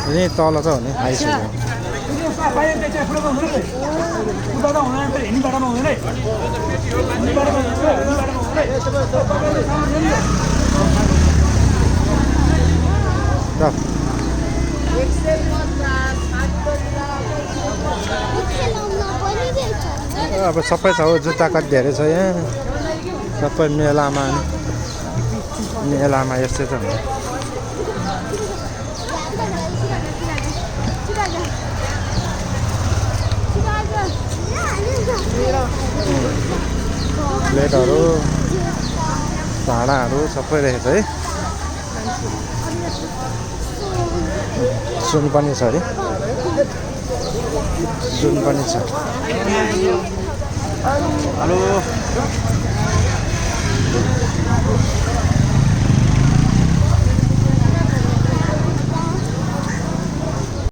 यही तल छ भने आइसक्यो अब सबै छ हो जुत्ता कति धेरै छ यहाँ सबै मेलामा यस्तै छ प्लेटहरू भाँडाहरू सबै रहेछ है सुन पनि छ है सुन पनि छ हेलो